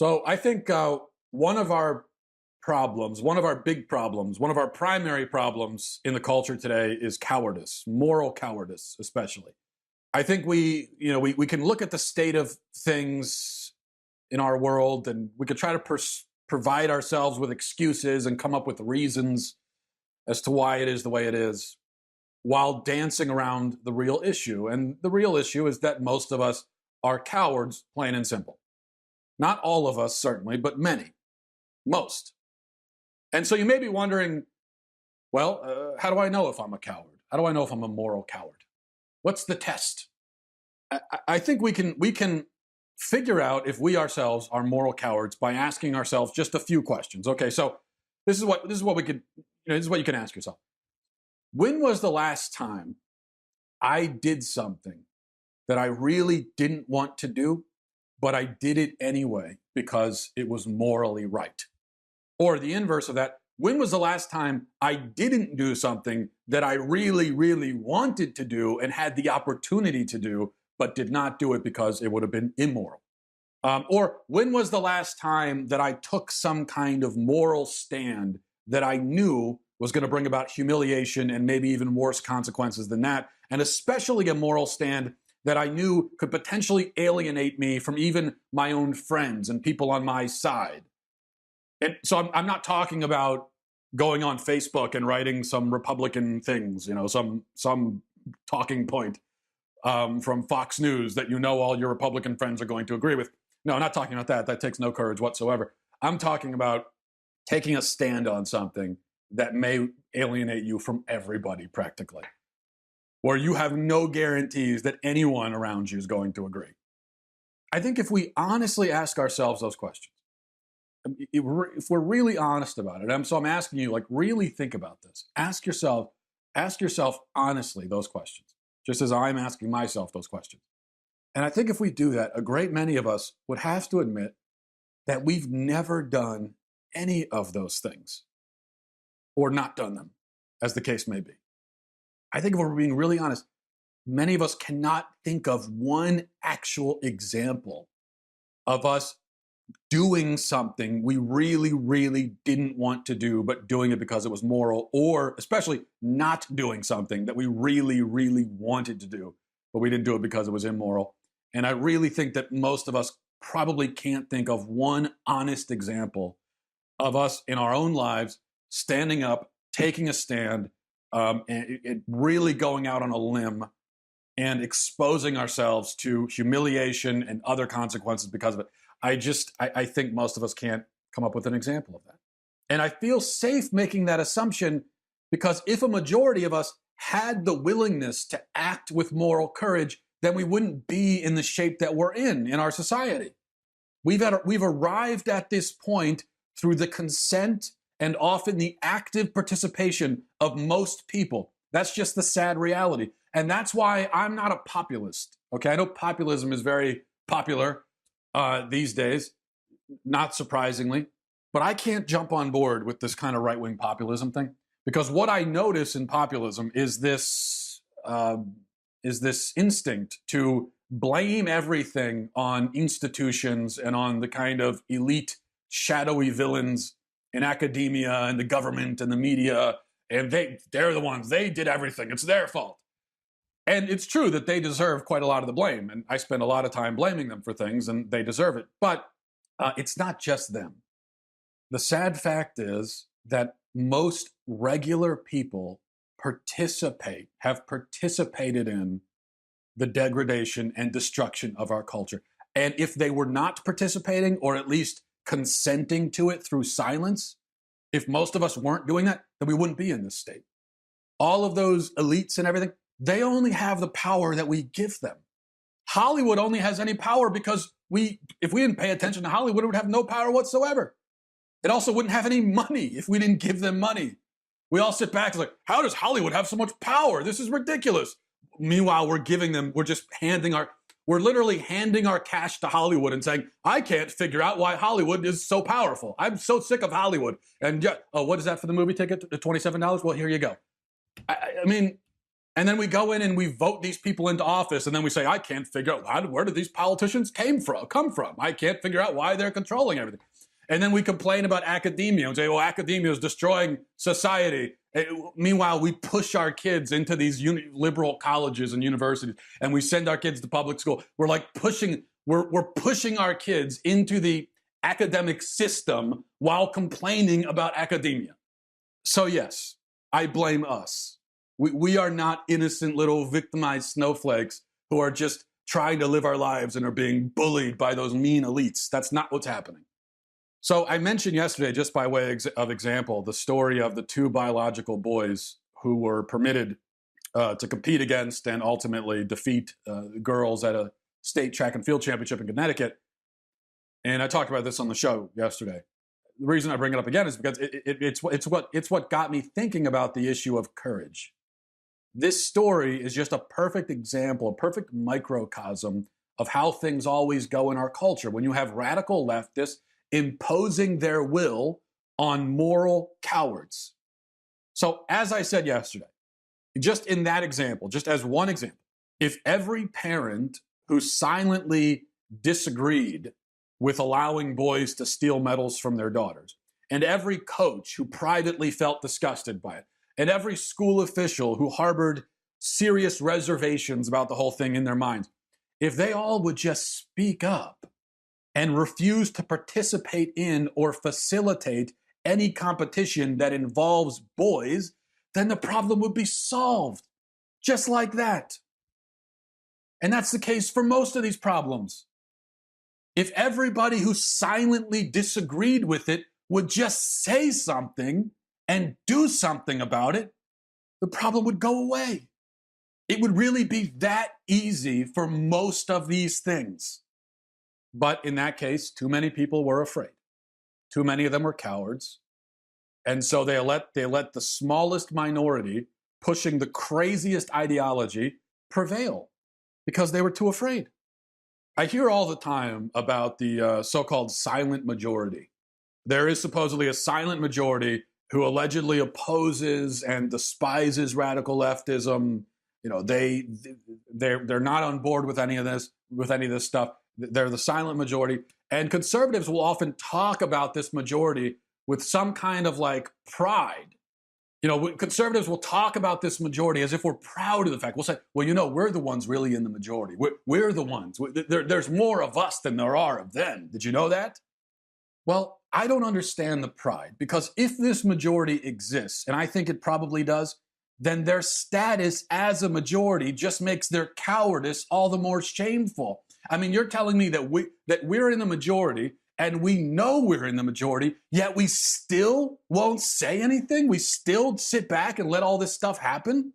So I think one of our problems, one of our big problems, one of our primary problems in the culture today is cowardice, moral cowardice, especially. I think we can look at the state of things in our world and we could try to provide ourselves with excuses and come up with reasons as to why it is the way it is while dancing around the real issue. And the real issue is that most of us are cowards, plain and simple. Not all of us, certainly, but many, most. And so you may be wondering, well, how do I know if I'm a coward? How do I know if I'm a moral coward? What's the test? I think we can figure out if we ourselves are moral cowards by asking ourselves just a few questions. Okay, so this is what we could, this is what you can ask yourself. When was the last time I did something that I really didn't want to do, but I did it anyway because it was morally right? Or the inverse of that, when was the last time I didn't do something that I really, really wanted to do and had the opportunity to do, but did not do it because it would have been immoral? Or when was the last time that I took some kind of moral stand that I knew was going to bring about humiliation and maybe even worse consequences than that, and especially a moral stand that I knew could potentially alienate me from even my own friends and people on my side? And so I'm not talking about going on Facebook and writing some Republican things, some talking point from Fox News that all your Republican friends are going to agree with. No, I'm not talking about that. That takes no courage whatsoever. I'm talking about taking a stand on something that may alienate you from everybody practically, where you have no guarantees that anyone around you is going to agree. I think if we honestly ask ourselves those questions, if we're really honest about it, so I'm asking you, really think about this. Ask yourself honestly those questions, just as I'm asking myself those questions. And I think if we do that, a great many of us would have to admit that we've never done any of those things, or not done them, as the case may be. I think if we're being really honest, many of us cannot think of one actual example of us doing something we really, really didn't want to do, but doing it because it was moral, or especially not doing something that we really, really wanted to do, but we didn't do it because it was immoral. And I really think that most of us probably can't think of one honest example of us in our own lives standing up, taking a stand, and really going out on a limb and exposing ourselves to humiliation and other consequences because of it. I think most of us can't come up with an example of that. And I feel safe making that assumption because if a majority of us had the willingness to act with moral courage, then we wouldn't be in the shape that we're in our society. We've arrived at this point through the consent and often the active participation of most people. That's just the sad reality. And that's why I'm not a populist. Okay, I know populism is very popular these days, not surprisingly, but I can't jump on board with this kind of right-wing populism thing because what I notice in populism is this instinct to blame everything on institutions and on the kind of elite, shadowy villains in academia and the government and the media, and they're the ones, they did everything, it's their fault. And it's true that they deserve quite a lot of the blame, and I spend a lot of time blaming them for things, and they deserve it. But it's not just them. The sad fact is that most regular people have participated in the degradation and destruction of our culture. And if they were not participating, or at least consenting to it through silence, if most of us weren't doing that, then we wouldn't be in this state. All of those elites and everything, they only have the power that we give them. Hollywood only has any power because if we didn't pay attention to Hollywood, it would have no power whatsoever. It also wouldn't have any money if we didn't give them money. We all sit back and like, how does Hollywood have so much power? This is ridiculous. Meanwhile, we're literally handing our cash to Hollywood and saying, I can't figure out why Hollywood is so powerful. I'm so sick of Hollywood. And what is that for the movie ticket? $27? Well, here you go. And then we go in and we vote these people into office, and then we say, I can't figure out where did these politicians come from. I can't figure out why they're controlling everything. And then we complain about academia and say, well, academia is destroying society. And meanwhile, we push our kids into these liberal colleges and universities, and we send our kids to public school. We're like we're pushing our kids into the academic system while complaining about academia. So yes, I blame us. We are not innocent little victimized snowflakes who are just trying to live our lives and are being bullied by those mean elites. That's not what's happening. So I mentioned yesterday, just by way of example, the story of the two biological boys who were permitted to compete against and ultimately defeat girls at a state track and field championship in Connecticut. And I talked about this on the show yesterday. The reason I bring it up again is because it's what got me thinking about the issue of courage. This story is just a perfect example, a perfect microcosm of how things always go in our culture. When you have radical leftists imposing their will on moral cowards. So as I said yesterday, just in that example, just as one example, if every parent who silently disagreed with allowing boys to steal medals from their daughters, and every coach who privately felt disgusted by it, and every school official who harbored serious reservations about the whole thing in their minds, if they all would just speak up and refuse to participate in or facilitate any competition that involves boys, then the problem would be solved. Just like that. And that's the case for most of these problems. If everybody who silently disagreed with it would just say something and do something about it, the problem would go away. It would really be that easy for most of these things. But in that case, too many people were afraid. Too many of them were cowards. And so they let the smallest minority pushing the craziest ideology prevail because they were too afraid. I hear all the time about the so-called silent majority. There is supposedly a silent majority who allegedly opposes and despises radical leftism. You know, they're not on board with any of this stuff. They're the silent majority. And conservatives will often talk about this majority with some kind of like pride. You know, conservatives will talk about this majority as if we're proud of the fact. We'll say, well, you know, we're the ones really in the majority. We're the ones. There's more of us than there are of them. Did you know that? Well, I don't understand the pride, because if this majority exists, and I think it probably does, then their status as a majority just makes their cowardice all the more shameful. I mean, you're telling me that we're in the majority and we know we're in the majority, yet we still won't say anything? We still sit back and let all this stuff happen?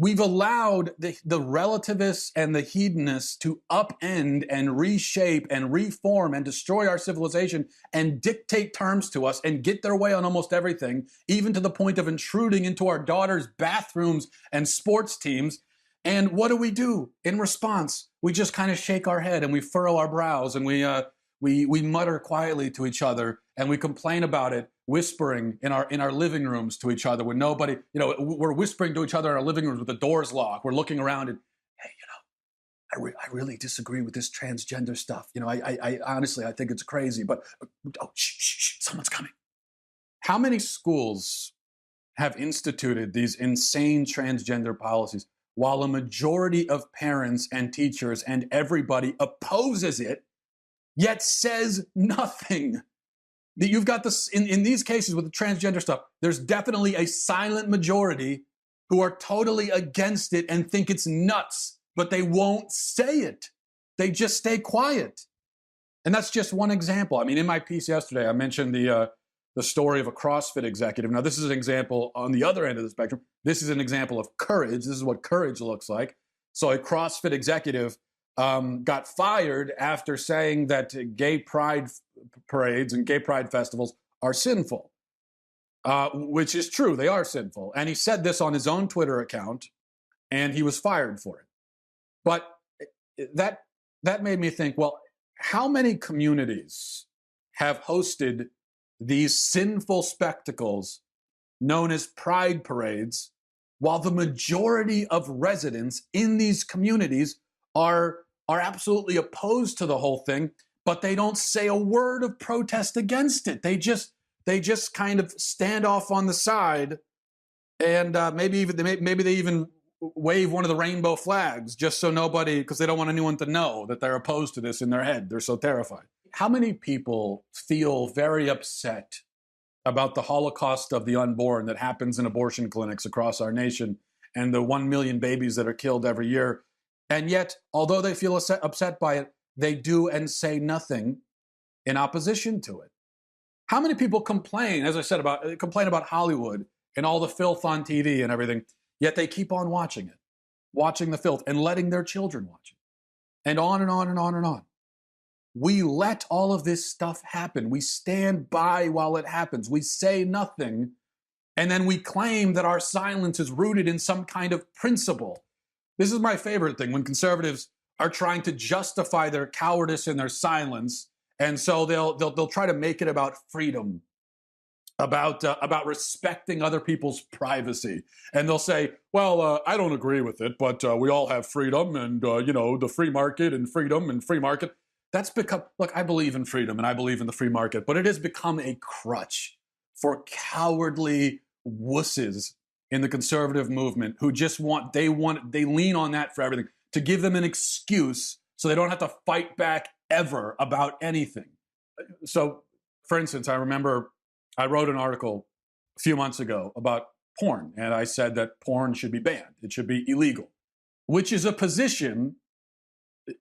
We've allowed the relativists and the hedonists to upend and reshape and reform and destroy our civilization and dictate terms to us and get their way on almost everything, even to the point of intruding into our daughters' bathrooms and sports teams. And what do? In response, we just kind of shake our head and we furrow our brows and we mutter quietly to each other and we complain about it, whispering in our living rooms to each other when nobody, you know, we're whispering to each other in our living rooms with the doors locked. We're looking around and, hey, you know, I really disagree with this transgender stuff. You know, I honestly, I think it's crazy, but, oh, shh, someone's coming. How many schools have instituted these insane transgender policies while a majority of parents and teachers and everybody opposes it, yet says nothing? You've got this, in these cases with the transgender stuff, there's definitely a silent majority who are totally against it and think it's nuts, but they won't say it. They just stay quiet. And that's just one example. I mean, in my piece yesterday, I mentioned the story of a CrossFit executive. Now, this is an example on the other end of the spectrum. This is an example of courage. This is what courage looks like. So a CrossFit executive got fired after saying that gay pride parades and gay pride festivals are sinful, which is true. They are sinful. And he said this on his own Twitter account, and he was fired for it. But that made me think, well, how many communities have hosted these sinful spectacles known as pride parades while the majority of residents in these communities are absolutely opposed to the whole thing, but they don't say a word of protest against it. They just kind of stand off on the side, and maybe they even wave one of the rainbow flags just so nobody, because they don't want anyone to know that they're opposed to this in their head. They're so terrified. How many people feel very upset about the Holocaust of the unborn that happens in abortion clinics across our nation and the 1 million babies that are killed every year? And yet, although they feel upset by it, they do and say nothing in opposition to it. How many people complain, as I said, about Hollywood and all the filth on TV and everything, yet they keep on watching it, watching the filth and letting their children watch it, and on and on and on and on. We let all of this stuff happen. We stand by while it happens. We say nothing, and then we claim that our silence is rooted in some kind of principle. This is my favorite thing, when conservatives are trying to justify their cowardice and their silence, and so they'll try to make it about freedom, about respecting other people's privacy. And they'll say, well, I don't agree with it, but we all have freedom and, the free market and freedom and free market. That's become, look, I believe in freedom and I believe in the free market, but it has become a crutch for cowardly wusses in the conservative movement who just they lean on that for everything, to give them an excuse so they don't have to fight back ever about anything. So, for instance, I remember I wrote an article a few months ago about porn, and I said that porn should be banned. It should be illegal, which is a position.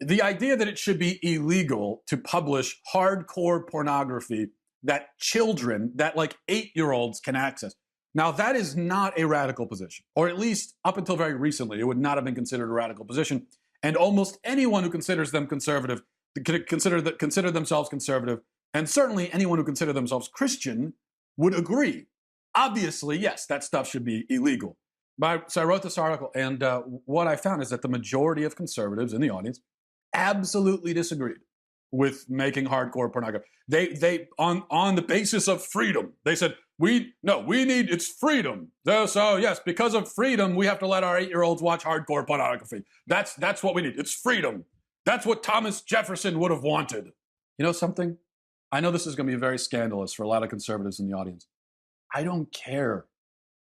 The idea that it should be illegal to publish hardcore pornography that children, that like 8-year-olds can access. Now, that is not a radical position, or at least up until very recently, it would not have been considered a radical position. And almost anyone who considers them conservative, consider themselves conservative, and certainly anyone who considers themselves Christian would agree. Obviously, yes, that stuff should be illegal. So I wrote this article, and what I found is that the majority of conservatives in the audience absolutely disagreed with making hardcore pornography. They on the basis of freedom, they said, it's freedom. So yes, because of freedom, we have to let our 8-year-olds watch hardcore pornography. That's what we need. It's freedom. That's what Thomas Jefferson would have wanted. You know something? I know this is going to be very scandalous for a lot of conservatives in the audience. I don't care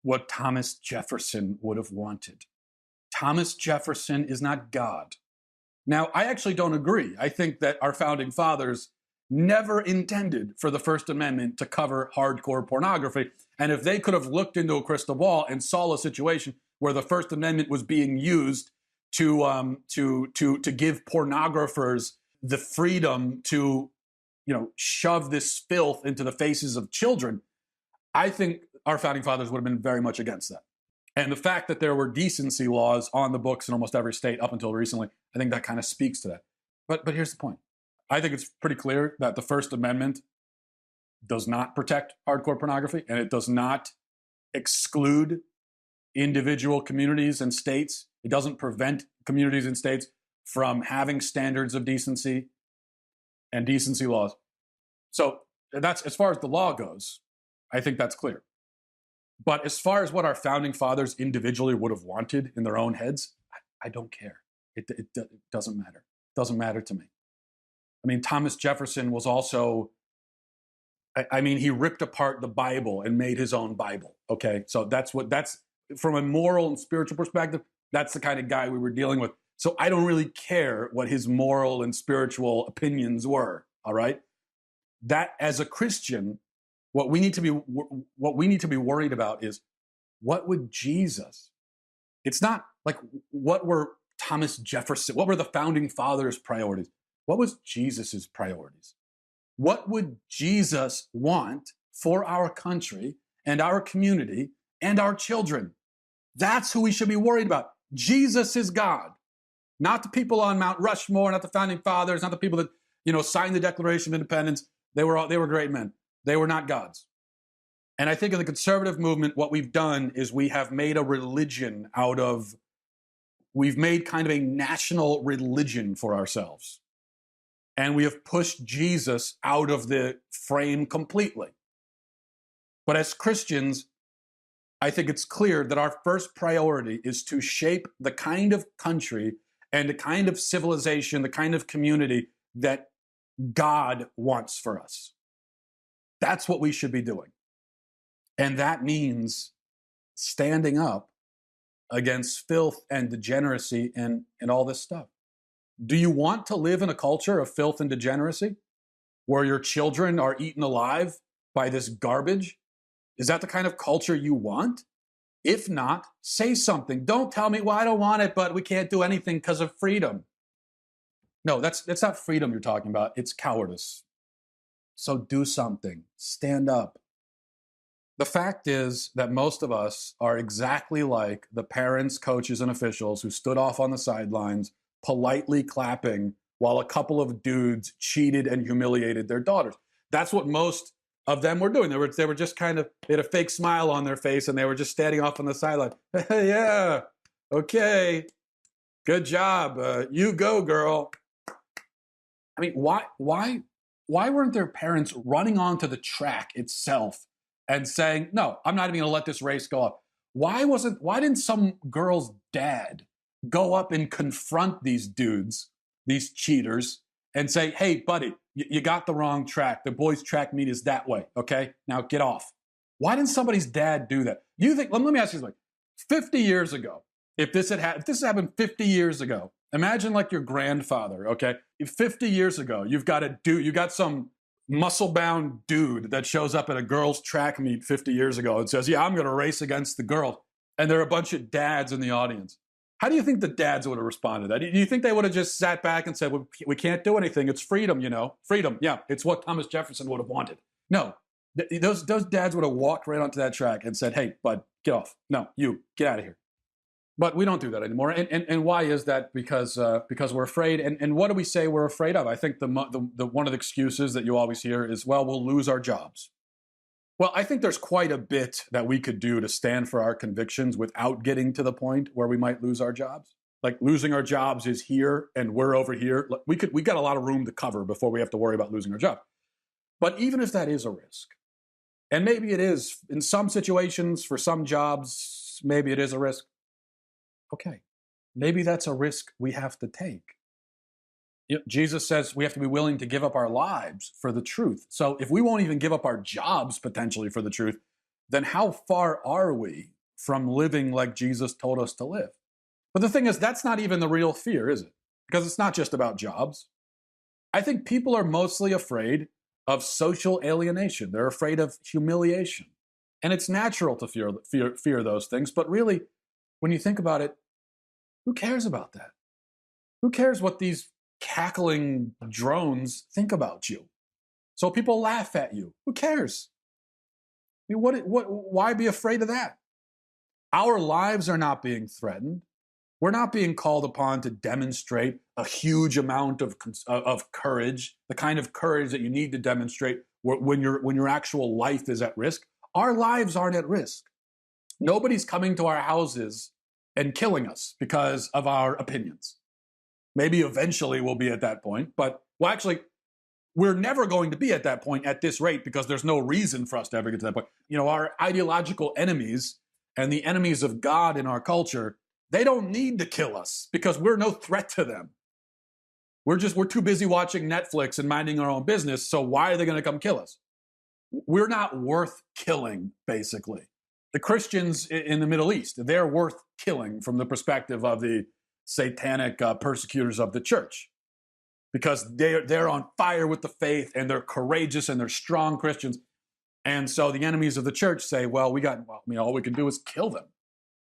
what Thomas Jefferson would have wanted. Thomas Jefferson is not God. Now, I actually don't agree. I think that our founding fathers never intended for the First Amendment to cover hardcore pornography. And if they could have looked into a crystal ball and saw a situation where the First Amendment was being used to give pornographers the freedom to, shove this filth into the faces of children, I think our founding fathers would have been very much against that. And the fact that there were decency laws on the books in almost every state up until recently, I think that kind of speaks to that. But here's the point. I think it's pretty clear that the First Amendment does not protect hardcore pornography, and it does not exclude individual communities and states. It doesn't prevent communities and states from having standards of decency and decency laws. So that's, as far as the law goes, I think that's clear. But as far as what our founding fathers individually would have wanted in their own heads, I don't care. It doesn't matter. It doesn't matter to me. I mean, Thomas Jefferson was also, he ripped apart the Bible and made his own Bible. Okay, so that's from a moral and spiritual perspective, that's the kind of guy we were dealing with. So I don't really care what his moral and spiritual opinions were. All right, that as a Christian, what we need to be worried about is, what would Jesus? It's not like what were Thomas Jefferson, what were the founding fathers' priorities? What was Jesus's priorities? What would Jesus want for our country and our community and our children? That's who we should be worried about. Jesus is God, not the people on Mount Rushmore, not the founding fathers, not the people that signed the Declaration of Independence. They were great men. They were not gods. And I think in the conservative movement, what we've done is we have made a religion we've made kind of a national religion for ourselves. And we have pushed Jesus out of the frame completely. But as Christians, I think it's clear that our first priority is to shape the kind of country and the kind of civilization, the kind of community that God wants for us. That's what we should be doing. And that means standing up against filth and degeneracy and all this stuff. Do you want to live in a culture of filth and degeneracy where your children are eaten alive by this garbage? Is that the kind of culture you want? If not, say something. Don't tell me, well, I don't want it, but we can't do anything because of freedom. No, that's not freedom you're talking about. It's cowardice. So do something. Stand up. The fact is that most of us are exactly like the parents, coaches, and officials who stood off on the sidelines, politely clapping while a couple of dudes cheated and humiliated their daughters. That's what most of them were doing. They were just kind of, they had a fake smile on their face and they were just standing off on the sideline. Yeah, okay, good job. You go, girl. I mean, why weren't their parents running onto the track itself and saying, no, I'm not even gonna let this race go up? Why didn't some girl's dad go up and confront these dudes, these cheaters, and say, hey, buddy, you got the wrong track. The boys' track meet is that way, okay? Now get off. Why didn't somebody's dad do that? You think, let me ask you something. 50 years ago, if this happened 50 years ago, imagine like your grandfather, okay? If 50 years ago, you got some muscle-bound dude that shows up at a girls' track meet 50 years ago and says, yeah, I'm gonna race against the girl. And there are a bunch of dads in the audience. How do you think the dads would have responded to that? Do you think they would have just sat back and said, well, we can't do anything. It's freedom, you know. Freedom, yeah. It's what Thomas Jefferson would have wanted. No, those dads would have walked right onto that track and said, hey, bud, get off. No, you, get out of here. But we don't do that anymore. And why is that? Because we're afraid. And what do we say we're afraid of? I think the one of the excuses that you always hear is, well, we'll lose our jobs. Well, I think there's quite a bit that we could do to stand for our convictions without getting to the point where we might lose our jobs. Like losing our jobs is here and we're over here. We got a lot of room to cover before we have to worry about losing our job. But even if that is a risk, and maybe it is in some situations for some jobs, maybe it is a risk. Okay, maybe that's a risk we have to take. Jesus says we have to be willing to give up our lives for the truth. So if we won't even give up our jobs potentially for the truth, then how far are we from living like Jesus told us to live? But the thing is, that's not even the real fear, is it? Because it's not just about jobs. I think people are mostly afraid of social alienation. They're afraid of humiliation. And it's natural to fear those things. But really, when you think about it, who cares about that? Who cares what these cackling drones think about you? So people laugh at you. Who cares? I mean, why be afraid of that? Our lives are not being threatened. We're not being called upon to demonstrate a huge amount of courage, the kind of courage that you need to demonstrate when your actual life is at risk. Our lives aren't at risk. Nobody's coming to our houses and killing us because of our opinions. Maybe eventually we'll be at that point, but well, actually, we're never going to be at that point at this rate because there's no reason for us to ever get to that point. You know, our ideological enemies and the enemies of God in our culture, they don't need to kill us because we're no threat to them. We're too busy watching Netflix and minding our own business, so why are they going to come kill us? We're not worth killing, basically. The Christians in the Middle East, they're worth killing from the perspective of the satanic persecutors of the church, because they're on fire with the faith and they're courageous and they're strong Christians. And so the enemies of the church say, well, all we can do is kill them.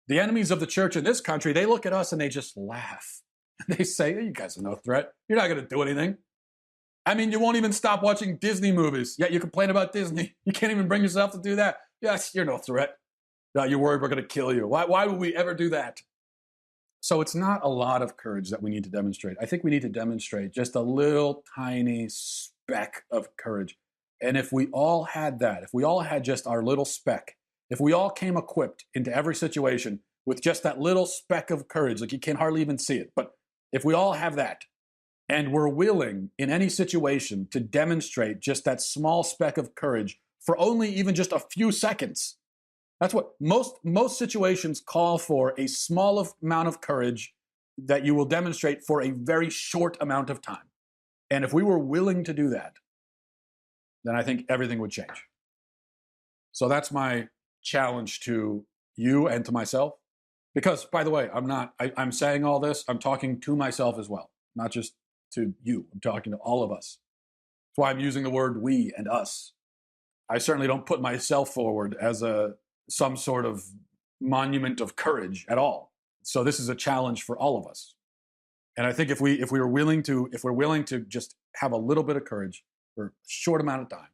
The enemies of the church in this country, they look at us and they just laugh. They say, hey, you guys are no threat. You're not going to do anything. I mean, you won't even stop watching Disney movies, yet you complain about Disney. You can't even bring yourself to do that. Yes, you're no threat. No, you're worried we're going to kill you. Why would we ever do that? So it's not a lot of courage that we need to demonstrate. I think we need to demonstrate just a little tiny speck of courage. And if we all had that, if we all had just our little speck, if we all came equipped into every situation with just that little speck of courage, like you can hardly even see it, but if we all have that, and we're willing in any situation to demonstrate just that small speck of courage for only even just a few seconds, That's what most situations call for, a small amount of courage that you will demonstrate for a very short amount of time. And if we were willing to do that, then I think everything would change. So that's my challenge to you and to myself. Because, by the way, I'm saying all this, I'm talking to myself as well, not just to you. I'm talking to all of us. That's why I'm using the word we and us. I certainly don't put myself forward as some sort of monument of courage at all. So this is a challenge for all of us. And I think if we're willing to just have a little bit of courage for a short amount of time,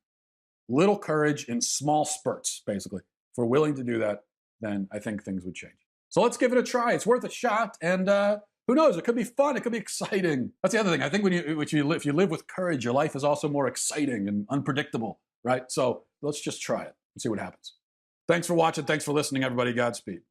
little courage in small spurts, basically, if we're willing to do that, then I think things would change. So let's give it a try. It's worth a shot. And who knows? It could be fun. It could be exciting. That's the other thing. I think if you live with courage, your life is also more exciting and unpredictable, right? So let's just try it and see what happens. Thanks for watching. Thanks for listening, everybody. Godspeed.